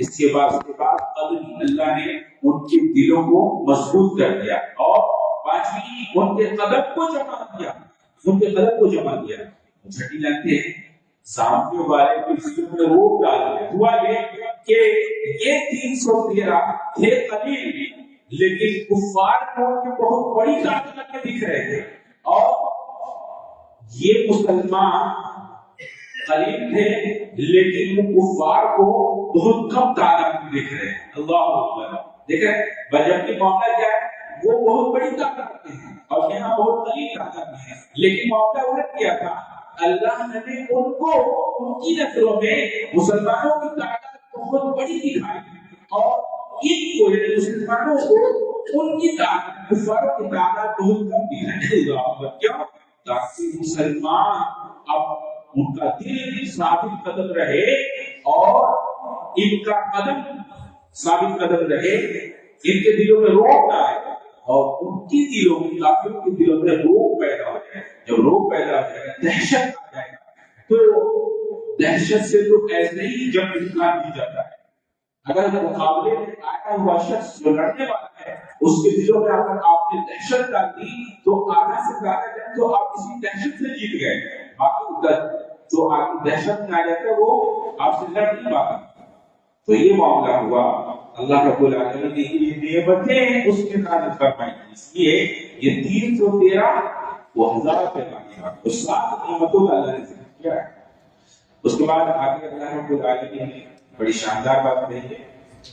اس کے بعد قدم اللہ نے ان کے دلوں کو مضبوط کر دیا، اور پانچویں ان کے قدم کو جمع کیا، چھٹی جانتے ہیں سامنے والے کو اس میں روک ڈال دیا۔ ہوا یہ کہ یہ 313 تھے قلیل، لیکن کفار کو بہت بڑی تعداد میں دکھ رہے تھے، اور یہ مسلمان قلیل تھے لیکن وہ کفار کو بہت کم تعداد میں دیکھ رہے ہیں۔ اللہ اکبر! دیکھیں بدر کی معاملہ کیا ہے، وہ بہت بڑی تعداد میں ہے اور یہاں بہت قلیل تعداد میں ہے، لیکن معاملہ الٹ کیا تھا، اللہ نے ان کو ان کی نظروں میں مسلمانوں کی تعداد بہت بڑی دکھائی، اور ان کو یعنی مسلمانوں کو ان کی تعداد کفاروں کی تعداد بہت کم دکھائی۔ اللہ اکبر! کیوں؟ تاکہ مسلمان اب ان کا دل ثابت قدم رہے اور ان کا قدم ثابت قدم رہے، ان کے دلوں میں روک نہ آئے، اور ان کی دلوں میں کافروں کے دلوں میں روک پیدا ہو جائے۔ جب روک پیدا ہو جائے گا، دہشت آ جائے گا، تو دہشت سے تو ایسے ہی جب انسان دی جاتا ہے۔ اگر مقابلے میں آیا ہوا شخص جو لڑنے والا ہے، اس کے دلوں میں اگر آپ نے دہشت ڈال دی تو آدھا سے زیادہ جب تو آپ اسی دہشت سے جیت گئے، باقی جو آپ کی دہشت میں آ جاتا ہے وہ آپ سے لڑ نہیں پاتا۔ تو یہ معاملہ ہوا، اللہ رب العالمین نے یہ نعمتیں اس کے نازل فرمائی، اس لیے یہ 313 وہ 1000 پیغام اور 7 نعمتوں کا اللہ نے ذکر کیا ہے۔ اس کے بعد آگے اللہ رب العالمین نے بڑی شاندار بات کہی ہے،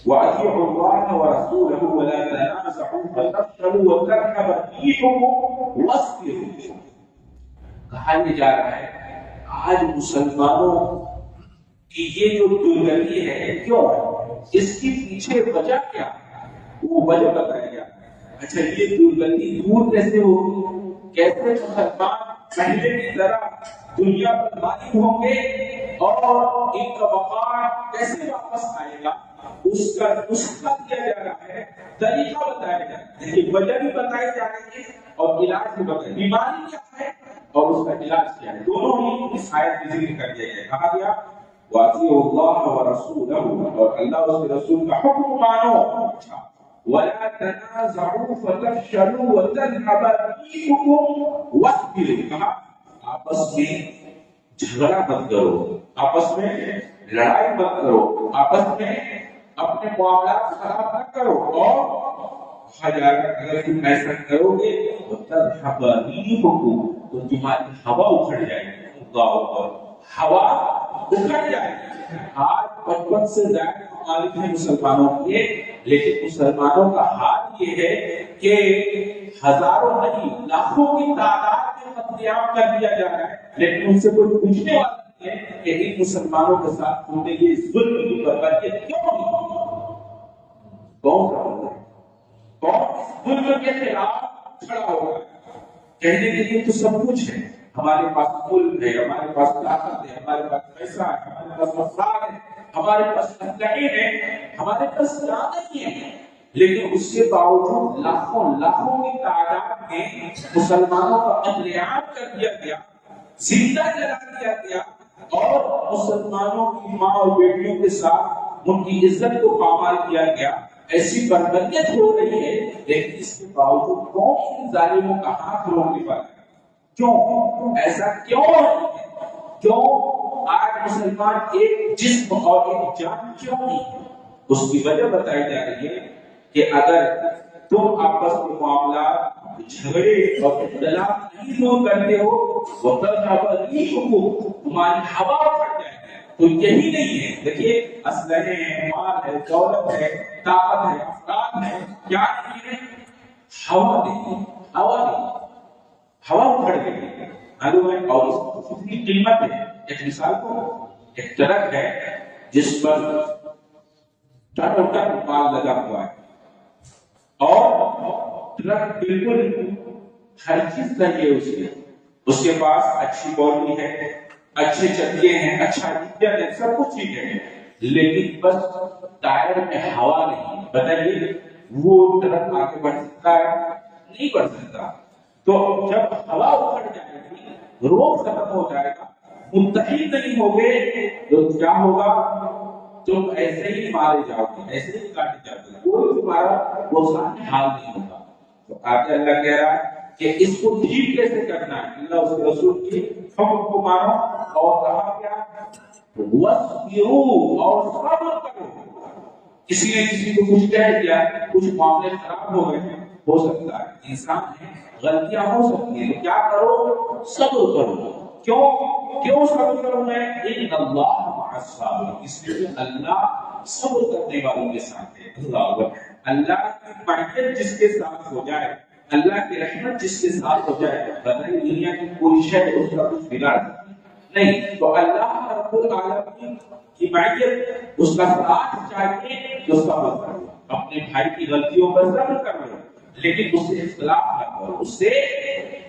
وَأَطِيعُوا اللَّهَ وَرَسُولَهُ وَلَا تَنَازَعُوا فَتَفْشَلُوا وَتَذْهَبَ رِيحُكُمْ وَاصْبِرُوا۔ کہا یہ جا رہا ہے آج مسلمانوں کی یہ جو دلگلی ہے، کیوں ہے؟ اس کی پیچھے وجہ کیا ہے؟ وہ وجہ بتایا گیا۔ اچھا یہ دلگلی دور کیسے ہوگی؟ کیسے مسلمان پہلے کی طرح دنیا پر غالب ہوں گے اور ان کا وقار کیسے واپس آئے گا؟ اس کا نسخہ دیا جا رہا ہے، طریقہ بتایا جا رہا ہے، وجہ بھی بتائی جا رہی ہے اور علاج بھی بتایا، بیماری کیا ہے اور اس کا علاج کیا ہے، دونوں ہی اس آیت میں ذکر کر دیا گیا۔ کہا گیا وَأَطِيعُوا اللَّهَ وَرَسُولَهُ، اور اللہ اس کے رسول کا حکم مانو، وَلَا تَنَازَعُوا فَتَفْشَلُوا وَتَذْهَبَ رِيحُكُمْ وَاصْبِرُوا۔ کہا آپس میں جھگڑا مت کرو، آپس میں لڑائی مت کرو، آپس میں اپنے معاملات خراب نہ کرو، اور اگر تم ایسا کرو گے وَتَذْهَبَ رِيحُكُمْ تو تمہاری ہوا اکھڑ جائے گی۔ اللہ اکبر! ہوا اکھڑ جائے گی۔ آج 55 سے زیادہ ممالک ہیں مسلمانوں کے، لیکن مسلمانوں کا حال یہ ہے کہ ہزاروں نہیں لاکھوں کی تعداد میں قتل عام کر دیا جا رہا ہے، لیکن ان سے کوئی پوچھنے والا نہیں ہے کہ ان مسلمانوں کے ساتھ تم نے یہ ظلم کی بربادی کیوں کی؟ کون اس ظلم کے خلاف کھڑا ہوگا؟ کہنے کے لیے تو سب کچھ ہے، ہمارے پاس ملک ہے، ہمارے پاس طاقت ہے، ہمارے پاس پیسہ ہے، ہمارے پاس افراد ہے، ہمارے پاس اسلحے ہیں، ہمارے پاس نہیں ہے، لیکن اس کے باوجود لاکھوں کی تعداد میں مسلمانوں کا قتل عام کر دیا گیا، زندہ جلا دیا گیا، اور مسلمانوں کی ماں اور بیٹیوں کے ساتھ ان کی عزت کو پامال کیا گیا۔ ایسی بربریت ہو رہی ہے، لیکن اس کے باوجود کون ان ظالموں کا ہاتھ روکنے والا ہے؟ کیوں ایسا کیوں ہے؟ کیوں آج مسلمان ایک جسم اور ایک جان کیوں نہیں ہے؟ اس کی وجہ بتائی جا رہی ہے کہ اگر تم آپس کے معاملات جھگڑے اور اختلاف نہیں دور کرتے ہو، تمہاری ہوا اکھڑ جائے گی۔ تو یہی نہیں ہے، دیکھیے اسلحے ہیں، مال ہے، دولت ہے، طاقت ہے، افراد ہے، کیا نہیں ہے؟ ہوا نہیں، ہوا اکھڑ گئی معلوم ہے۔ اور اس کی قیمت ہے، ایک مثال کو، ایک ٹرک ہے جس پر ٹن مال لگا ہوا ہے، اور ٹرک بالکل ہر چیز لگی ہے، اس کے پاس اچھی باڈی ہے، اچھے چکے ہیں، اچھا انجن ہے، سب کچھ ٹھیک ہے، لیکن بس ٹائر میں ہوا نہیں۔ بتائیے وہ ٹرک آگے بڑھ سکتا ہے؟ نہیں بڑھ سکتا۔ تو جب ہوا اکھڑ جائے گی، روک ختم ہو جائے گا، متحد نہیں ہوگے تو کیا ہوگا؟ تم ایسے ہی مارے جاؤ گے، ایسے ہی کاٹے جاؤ گے، کوئی تمہارا وہ سامنے حال نہیں ہوگا۔ تو آگے اللہ کہہ رہا ہے کہ اس کو ٹھیک کیسے کرنا ہے، اللہ اس کے رسول کی حکم کو مانو، اور کہا کیا وَاصْبِرُوا، اور صبر کرو۔ کسی نے کسی کو کچھ کہہ دیا، کچھ معاملے خراب ہو گئے، ہو سکتا ہے انسان ہے، غلطیاں ہو سکتی ہیں، کیا کرو صبر کرو۔ کیوں صبر کروں میں؟ ان اللہ مع الصابرین، اس لیے اللہ صبر کرنے والوں کے ساتھ ہے۔ اللہ اکبر۔ اللہ کی معیت جس کے ساتھ ہو جائے، اللہ کی رحمت جس کے ساتھ ہو جائے، بتائیے دنیا کی کوئی شے اس کا کچھ بگاڑ نہیں۔ تو اللہ رب العالمین کی معیت، اس کا ساتھ چاہیے تو صبر کرو، اپنے بھائی کی غلطیوں پر صبر کرو، لیکن اس سے اختلاف نہ کرو، اس سے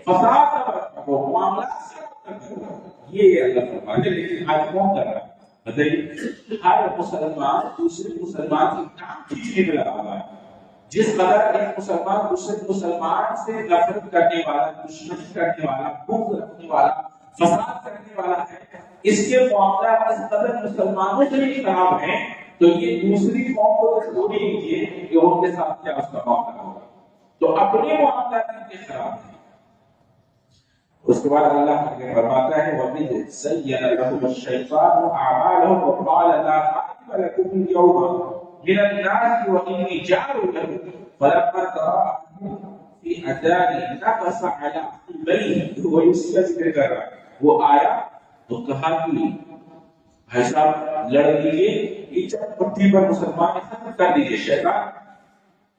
فساد نہ کرو، معاملات خراب نہ کرو۔ یہ اللہ فرماتے ہیں۔ لیکن آج کون کر رہا ہے؟ بتائیے، ہر مسلمان دوسرے مسلمان کی ٹانگ کھینچنے میں لگا ہوا ہے۔ جس قدر ایک مسلمان دوسرے مسلمان سے نفرت کرنے والا، دشمنی کرنے والا، بغض رکھنے والا، فساد کرنے والا ہے، اس کے معاملات اس قدر مسلمانوں سے بھی خراب ہیں، تو یہ دوسری قوم کو تھوڑی لیجیے کہ ان کے ساتھ کیا اس کا معاملہ ہوگا۔ تو اپنے معاملات ان کے خراب ہیں۔ اس کے بعد اللہ آگے فرماتا ہے وَإِذْ زَيَّنَ لَهُمُ الشَّيْطَانُ أَعْمَالَهُمْ وَقَالَ لَا غَالِبَ لَكُمُ الْيَوْمَ مِنَ النَّاسِ وَإِنِّي جَارٌ لَكُمْ فَلَمَّا تَرَاءَهُ فِئَتَانِ نَكَصَ عَلَىٰ عَقِبَيْهِ، وہ اس کا ذکر کر رہا ہے۔ وہ آیا تو کہا کہ بھائی صاحب لڑ لیجیے، یہ چٹپٹی پر مسلمان ختم کر دیجیے۔ شیطان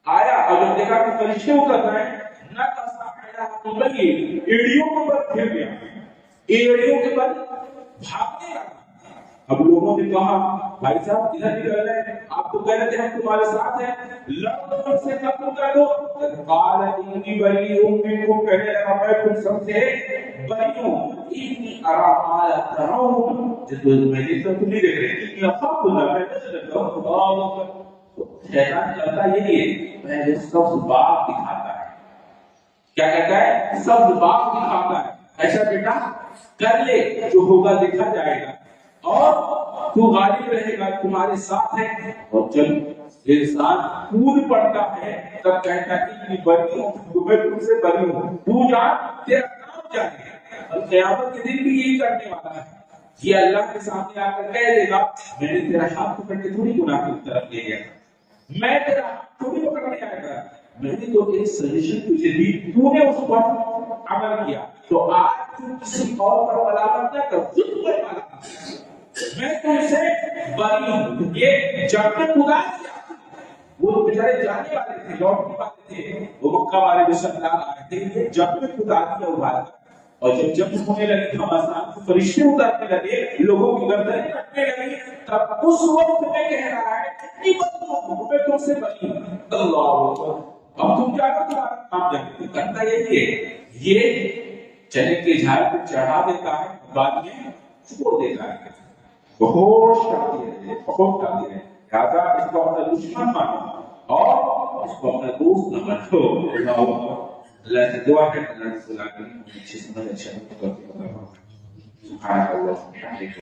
آیا اور جب دیکھا کہ فرشتے اتر رہے ہیں، ایڑیوں کے پر پھر گیا، ایڑیوں کے پر بھاگنے لگا۔ اب لوگوں نے کہا بھائی صاحب ادھر نکل رہے، آپ تو کہہ رہے تھے ہم تمہارے ساتھ ہیں، لڑو سے ختم کر دو۔ قال انی بریء منکم، کہنے لگا میں تم سب سے بری ہوں، انی ارى ما لا ترون، جس کو میں دیکھتا ہوں تم نہیں دیکھ رہے، انی اخاف اللہ، میں ڈر لگتا ہوں۔ اللہ اکبر۔ شیطان چلتا یہی ہے، پہلے سبز باغ دکھاتا ہے، کیا کہتا ہے سبز باغ دکھاتا ہے، ایسا بیٹا کر لے جو ہوگا دیکھا جائے گا، اور تو غالب رہے گا، تمہارے ساتھ ہے۔ اور جب انسان پور پڑتا ہے تب کہتا ہے کہ بری ہوں، میں تم سے بری ہوں، تو جان تیرا کام جانے، اور قیامت کے دن بھی یہی کرنے والا ہے۔ یہ اللہ کے سامنے آ کر کہہ دے گا میں نے تیرا ہاتھ پکڑ کے تھوڑی گناہ کی طرف لے گیا، میں تیرا ہاتھ تھوڑی پکڑ کے آیا تھا، میں نے تو ایک سجیشن تجھے دی، تو نے اس پر عمل کیا، تو آج تو کسی اور پر ملامت نہ کر، خود پر ملامت کر، میں تم سے بری ہوں۔ یہ جب میں خدا کیا، وہ بیچارے جانے والے تھے، لوٹنے والے تھے، وہ مکہ والے بشردار آئے تھے، یہ جب میں خدا کیا ابھارا، اور جب ہونے لگی آسمان سے فرشتے اترنے لگے، لوگوں کی گردنیں کٹنے لگی، تب اس وقت میں کہہ رہا ہے میں تم سے بری ہوں۔ اللہ اکبر۔ اب تم کیا کرو، تمہارا کام جانتے کرتا یہی ہے، یہ چنے کے جھاڑ کو چڑھا دیتا ہے، بعد میں چھوڑ دیتا ہے، بہت شادی ہے، بہت شادی ہے، لہٰذا اس کو اپنا دشمن مانو اور اس کو اپنا دوست نہ مانو۔ اللہ سے دعا ہے اللہ سے اچھی سمجھ اچھا سبحان اللہ۔